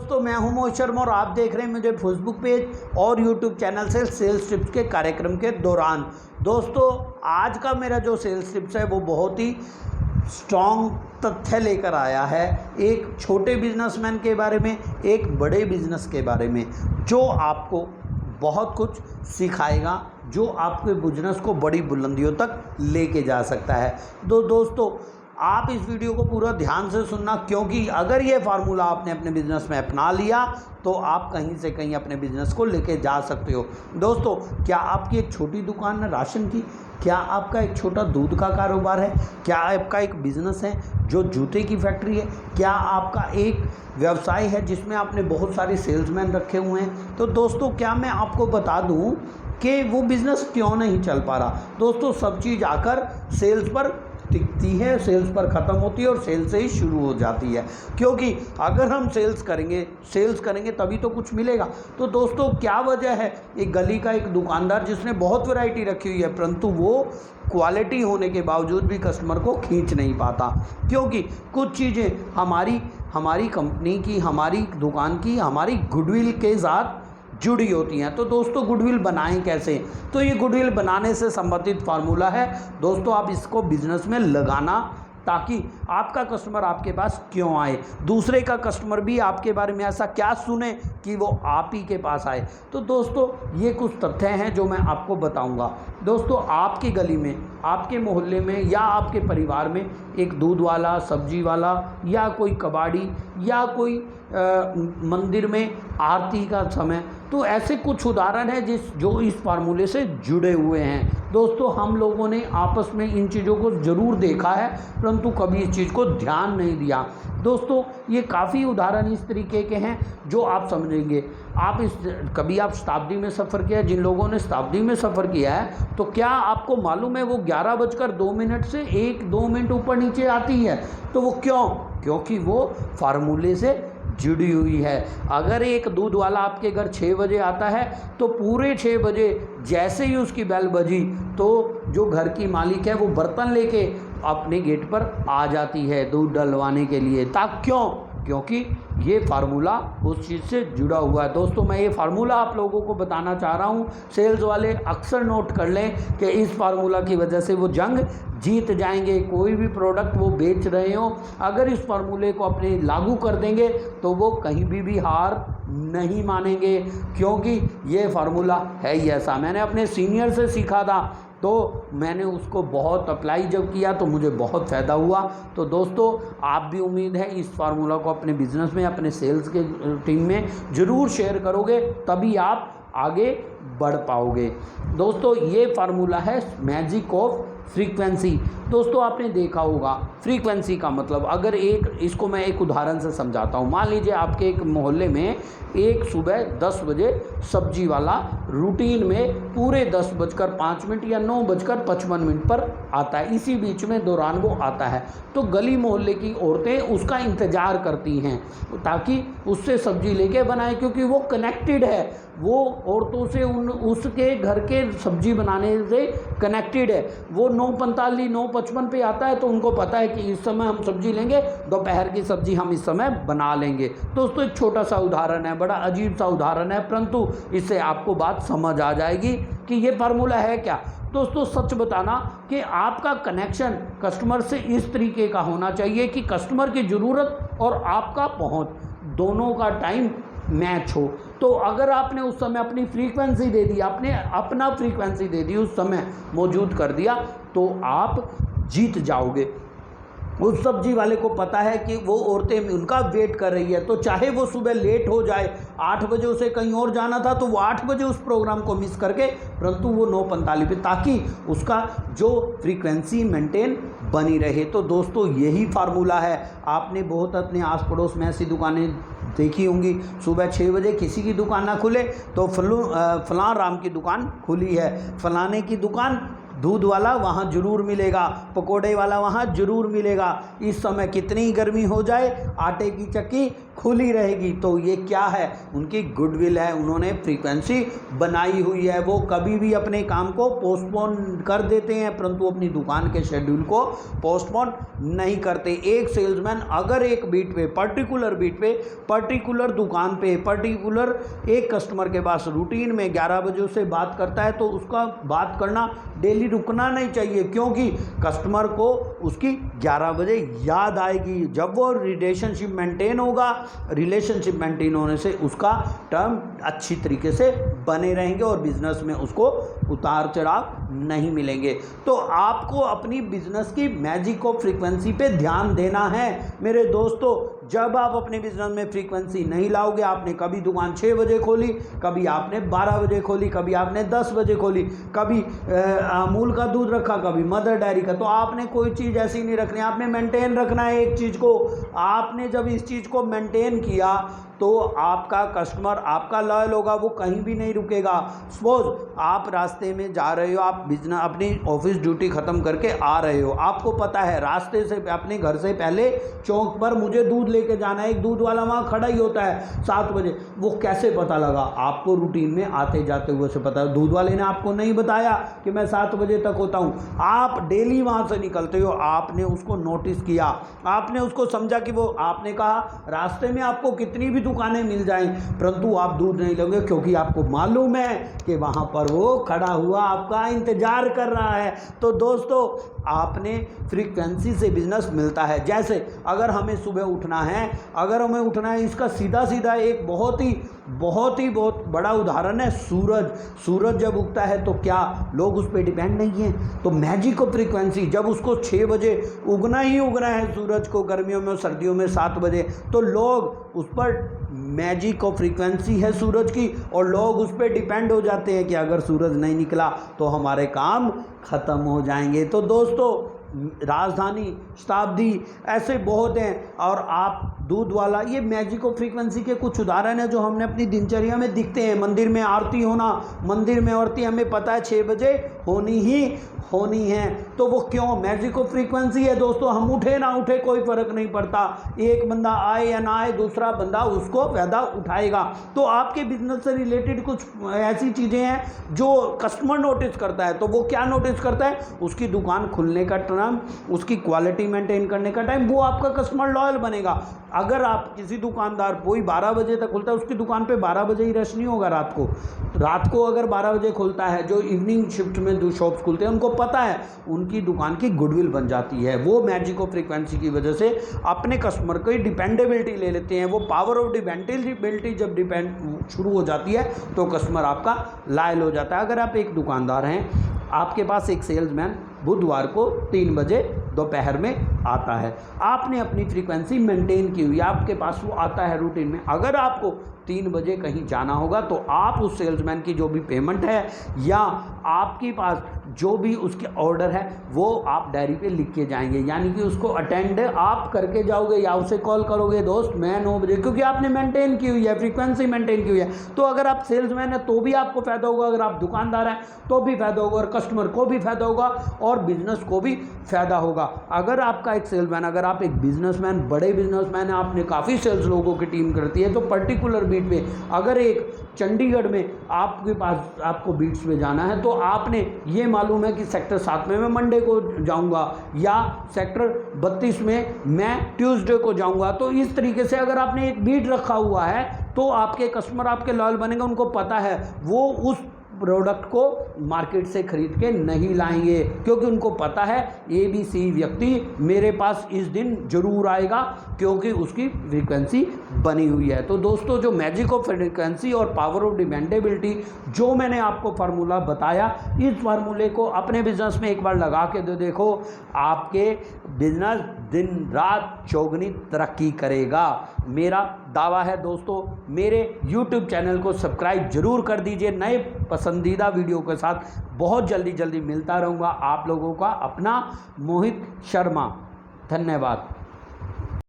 दोस्तों, मैं हूं मोहित शर्मा और आप देख रहे हैं मुझे फेसबुक पेज और यूट्यूब चैनल से सेल्स टिप्स के कार्यक्रम के दौरान। दोस्तों, आज का मेरा जो सेल्स टिप्स है वो बहुत ही स्ट्रॉन्ग तथ्य लेकर आया है, एक छोटे बिजनेसमैन के बारे में, एक बड़े बिजनेस के बारे में, जो आपको बहुत कुछ सिखाएगा, जो आपके बिजनेस को बड़ी बुलंदियों तक लेके जा सकता है। दोस्तों, आप इस वीडियो को पूरा ध्यान से सुनना, क्योंकि अगर ये फार्मूला आपने अपने बिजनेस में अपना लिया तो आप कहीं से कहीं अपने बिजनेस को लेके जा सकते हो। दोस्तों, क्या आपकी एक छोटी दुकान है राशन की? क्या आपका एक छोटा दूध का कारोबार है? क्या आपका एक बिजनेस है जो जूते की फैक्ट्री है? क्या आपका एक व्यवसाय है जिसमें आपने बहुत सारे सेल्समैन रखे हुए हैं? तो दोस्तों, क्या मैं आपको बता दूं कि वो बिज़नेस क्यों नहीं चल पा रहा? दोस्तों, सब चीज़ आकर सेल्स पर टिकती है, सेल्स पर ख़त्म होती है और सेल्स से ही शुरू हो जाती है, क्योंकि अगर हम सेल्स करेंगे तभी तो कुछ मिलेगा। तो दोस्तों, क्या वजह है? एक गली का एक दुकानदार जिसने बहुत वैरायटी रखी हुई है, परंतु वो क्वालिटी होने के बावजूद भी कस्टमर को खींच नहीं पाता, क्योंकि कुछ चीज़ें हमारी कंपनी की, हमारी दुकान की, हमारी गुडविल के साथ जुड़ी होती हैं। तो दोस्तों, गुडविल बनाएं कैसे? तो ये गुडविल बनाने से संबंधित फार्मूला है दोस्तों, आप इसको बिजनेस में लगाना, ताकि आपका कस्टमर आपके पास क्यों आए, दूसरे का कस्टमर भी आपके बारे में ऐसा क्या सुने कि वो आप ही के पास आए। तो दोस्तों, ये कुछ तथ्य हैं जो मैं आपको बताऊंगा। दोस्तों, आपकी गली में, आपके मोहल्ले में या आपके परिवार में एक दूध वाला, सब्जी वाला या कोई कबाड़ी या कोई मंदिर में आरती का समय, तो ऐसे कुछ उदाहरण हैं जो इस फार्मूले से जुड़े हुए हैं। दोस्तों, हम लोगों ने आपस में इन चीज़ों को ज़रूर देखा है, परंतु कभी इस चीज़ को ध्यान नहीं दिया। दोस्तों, ये काफ़ी उदाहरण इस तरीके के हैं जो आप समझेंगे। कभी आप शताब्दी में सफ़र किया? जिन लोगों ने शताब्दी में सफ़र किया है, तो क्या आपको मालूम है वो 11:02 से 1-2 मिनट ऊपर नीचे आती है? तो वो क्यों? क्योंकि वो फार्मूले से जुड़ी हुई है। अगर एक दूध वाला आपके घर 6 बजे आता है, तो पूरे 6 बजे जैसे ही उसकी बेल बजी, तो जो घर की मालिक है वो बर्तन लेके अपने गेट पर आ जाती है दूध डलवाने के लिए। क्योंकि ये फार्मूला उस चीज़ से जुड़ा हुआ है। दोस्तों, मैं ये फार्मूला आप लोगों को बताना चाह रहा हूँ। सेल्स वाले अक्सर नोट कर लें कि इस फार्मूला की वजह से वो जंग जीत जाएंगे। कोई भी प्रोडक्ट वो बेच रहे हो, अगर इस फार्मूले को अपने लागू कर देंगे तो वो कहीं भी हार नहीं मानेंगे, क्योंकि ये फार्मूला है ही ऐसा। मैंने अपने सीनियर से सीखा था, तो मैंने उसको बहुत अप्लाई जब किया तो मुझे बहुत फ़ायदा हुआ। तो दोस्तों, आप भी उम्मीद है इस फार्मूला को अपने बिजनेस में, अपने सेल्स के टीम में ज़रूर शेयर करोगे, तभी आप आगे बढ़ पाओगे। दोस्तों, ये फार्मूला है मैजिक ऑफ फ्रीक्वेंसी। दोस्तों, आपने देखा होगा फ्रीक्वेंसी का मतलब, अगर इसको मैं एक उदाहरण से समझाता हूँ। मान लीजिए आपके एक मोहल्ले में एक सुबह 10 बजे सब्जी वाला रूटीन में पूरे 10:05 या 9:55 पर आता है, इसी बीच में दौरान वो आता है। तो गली मोहल्ले की औरतें उसका इंतज़ार करती हैं ताकि उससे सब्जी लेके बनाए, क्योंकि वो कनेक्टेड है, वो औरतों से उसके घर के सब्जी बनाने से कनेक्टेड है। वो 9:45 9:55 पे आता है, तो उनको पता है कि इस समय हम सब्जी लेंगे, दोपहर की सब्जी हम इस समय बना लेंगे। दोस्तों, एक छोटा सा उदाहरण है, बड़ा अजीब सा उदाहरण है, परंतु इससे आपको बात समझ आ जाएगी कि ये फार्मूला है क्या। दोस्तों, सच बताना कि आपका कनेक्शन कस्टमर से इस तरीके का होना चाहिए कि कस्टमर की ज़रूरत और आपका पहुंच दोनों का टाइम मैच हो। तो अगर आपने उस समय अपनी फ्रीक्वेंसी दे दी, आपने अपना फ्रीक्वेंसी दे दी, उस समय मौजूद कर दिया, तो आप जीत जाओगे। उस सब्जी वाले को पता है कि वो औरतें उनका वेट कर रही है, तो चाहे वो सुबह लेट हो जाए, 8 बजे उसे कहीं और जाना था, तो वो 8 बजे उस प्रोग्राम को मिस करके, परंतु वो 9:45 पे, ताकि उसका जो फ्रीक्वेंसी मेंटेन बनी रहे। तो दोस्तों, यही फार्मूला है। आपने बहुत अपने आस पड़ोस में ऐसी दुकानें देखी होंगी, सुबह 6 बजे किसी की दुकान ना खुले तो फलां राम की दुकान खुली है, फलाने की दुकान दूध वाला वहाँ जरूर मिलेगा, पकोड़े वाला वहाँ जरूर मिलेगा। इस समय कितनी गर्मी हो जाए, आटे की चक्की खुली रहेगी। तो ये क्या है, उनकी गुडविल है, उन्होंने फ्रीक्वेंसी बनाई हुई है। वो कभी भी अपने काम को पोस्टपोन कर देते हैं, परंतु अपनी दुकान के शेड्यूल को पोस्टपोन नहीं करते। एक सेल्समैन अगर एक बीट पे, पर्टिकुलर बीट पे, पर्टिकुलर दुकान पे, पर्टिकुलर एक कस्टमर के पास रूटीन में 11 बजे से बात करता है, तो उसका बात करना डेली रुकना नहीं चाहिए, क्योंकि कस्टमर को उसकी 11 बजे याद आएगी। जब वो रिलेशनशिप मेंटेन होगा, रिलेशनशिप मेंटेन होने से उसका टर्म अच्छी तरीके से बने रहेंगे और बिजनेस में उसको उतार चढ़ाव नहीं मिलेंगे। तो आपको अपनी बिजनेस की मैजिक ऑफ फ्रीक्वेंसी पे ध्यान देना है मेरे दोस्तों। जब आप अपने बिजनेस में फ्रीक्वेंसी नहीं लाओगे, आपने कभी दुकान 6 बजे खोली, कभी आपने 12 बजे खोली, कभी आपने 10 बजे खोली, कभी अमूल का दूध रखा, कभी मदर डेयरी का, तो आपने कोई चीज़ ऐसी नहीं रखनी, आपने मेंटेन रखना है एक चीज़ को। आपने जब इस चीज़ को मेंटेन किया तो आपका कस्टमर आपका लॉयल होगा, वो कहीं भी नहीं रुकेगा। सपोज आप रास्ते में जा रहे हो, आप बिजनेस अपनी ऑफिस ड्यूटी ख़त्म करके आ रहे हो, आपको पता है रास्ते से अपने घर से पहले चौक पर मुझे दूध लेके जाना है, एक दूध वाला वहाँ खड़ा ही होता है 7 बजे। वो कैसे पता लगा? आपको रूटीन में आते जाते हुए से पता है, दूध वाले ने आपको नहीं बताया कि मैं 7 बजे तक होता हूँ। आप डेली वहाँ से निकलते हो, आपने उसको नोटिस किया, आपने उसको समझा कि वो, आपने कहा रास्ते में आपको कितनी भी दुकानें मिल जाएं, परंतु आप दूध नहीं लोगे, क्योंकि आपको मालूम है कि वहाँ पर वो खड़ा हुआ आपका इंतजार कर रहा है। तो दोस्तों, आपने फ्रीक्वेंसी से बिजनेस मिलता है। जैसे अगर हमें सुबह उठना है, अगर हमें उठना है, इसका सीधा सीधा एक बहुत बड़ा उदाहरण है सूरज। सूरज जब उगता है तो क्या लोग उस पर डिपेंड नहीं हैं? तो मैजिक ऑफ फ्रीक्वेंसी, जब उसको 6 बजे उगना ही उगना है सूरज को, गर्मियों में सर्दियों में 7 बजे, तो लोग उस पर, मैजिक ऑफ फ्रीक्वेंसी है सूरज की, और लोग उस पर डिपेंड हो जाते हैं कि अगर सूरज नहीं निकला तो हमारे काम ख़त्म हो जाएंगे। तो दोस्तों, राजधानी, शताब्दी, ऐसे बहुत हैं। और आप दूध वाला, ये मैजिक ऑफ फ्रीक्वेंसी के कुछ उदाहरण हैं जो हमने अपनी दिनचर्या में दिखते हैं। मंदिर में आरती होना, मंदिर में आरती हमें पता है 6 बजे होनी है, तो वो क्यों? मैजिक ऑफ फ्रीक्वेंसी है दोस्तों। हम उठे ना उठे कोई फ़र्क नहीं पड़ता, एक बंदा आए या ना आए, दूसरा बंदा उसको फ़ायदा उठाएगा। तो आपके बिजनेस से रिलेटेड कुछ ऐसी चीज़ें हैं जो कस्टमर नोटिस करता है। तो वो क्या नोटिस करता है? उसकी दुकान खुलने का टाइम, उसकी क्वालिटी मेंटेन करने का टाइम, वो आपका कस्टमर लॉयल बनेगा। अगर आप किसी दुकानदार, कोई 12 बजे तक खुलता है, उसकी दुकान पे 12 बजे ही रश नहीं होगा। रात को अगर 12 बजे खुलता है, जो इवनिंग शिफ्ट में जो शॉप्स खुलते हैं, उनको पता है उनकी दुकान की गुडविल बन जाती है। वो मैजिक ऑफ फ्रीक्वेंसी की वजह से अपने कस्टमर की डिपेंडेबिलिटी ले लेते हैं। वो पावर ऑफ डिपेंडेबिलिटी जब शुरू हो जाती है तो कस्टमर आपका लॉयल हो जाता है। अगर आप एक दुकानदार हैं, आपके पास एक सेल्समैन बुधवार को 3 बजे दोपहर में आता है, आपने अपनी फ्रीक्वेंसी मेंटेन की हुई, आपके पास वो आता है रूटीन में। अगर आपको 3 बजे कहीं जाना होगा तो आप उस सेल्समैन की जो भी पेमेंट है या आपके पास जो भी उसके ऑर्डर है वो आप डायरी पे लिख के जाएंगे, यानी कि उसको अटेंड आप करके जाओगे या उसे कॉल करोगे, दोस्त मैं 9 बजे, क्योंकि आपने मेंटेन की हुई है, फ्रीक्वेंसी मेंटेन की हुई है। तो अगर आप सेल्समैन है तो भी आपको फ़ायदा होगा, अगर आप दुकानदार हैं तो भी फ़ायदा होगा, और कस्टमर को भी फ़ायदा होगा और बिजनेस को भी फ़ायदा होगा। अगर आपका एक सेल्समैन, अगर आप एक बिजनेसमैन, बड़े बिजनेसमैन हैं, आपने काफ़ी सेल्स लोगों की टीम करती है, तो पर्टिकुलर बीट में, अगर एक चंडीगढ़ में आपके पास, आपको बीट्स में जाना है, तो आपने ये मालूम है कि सेक्टर 7 में मैं मंडे को जाऊंगा या सेक्टर 32 में मैं ट्यूसडे को जाऊंगा। तो इस तरीके से अगर आपने एक बीट रखा हुआ है तो आपके कस्टमर आपके लॉयल बनेंगे। उनको पता है वो उस प्रोडक्ट को मार्केट से खरीद के नहीं लाएंगे, क्योंकि उनको पता है ABC व्यक्ति मेरे पास इस दिन जरूर आएगा, क्योंकि उसकी फ्रीक्वेंसी बनी हुई है। तो दोस्तों, जो मैजिक ऑफ फ्रीक्वेंसी और पावर ऑफ डिपेंडेबिलिटी जो मैंने आपको फार्मूला बताया, इस फार्मूले को अपने बिजनेस में एक बार लगा के देखो, आपके बिजनेस दिन रात चौगुनी तरक्की करेगा। मेरा दावा है दोस्तों। मेरे YouTube चैनल को सब्सक्राइब जरूर कर दीजिए। नए पसंदीदा वीडियो के साथ बहुत जल्दी मिलता रहूँगा आप लोगों का अपना मोहित शर्मा। धन्यवाद।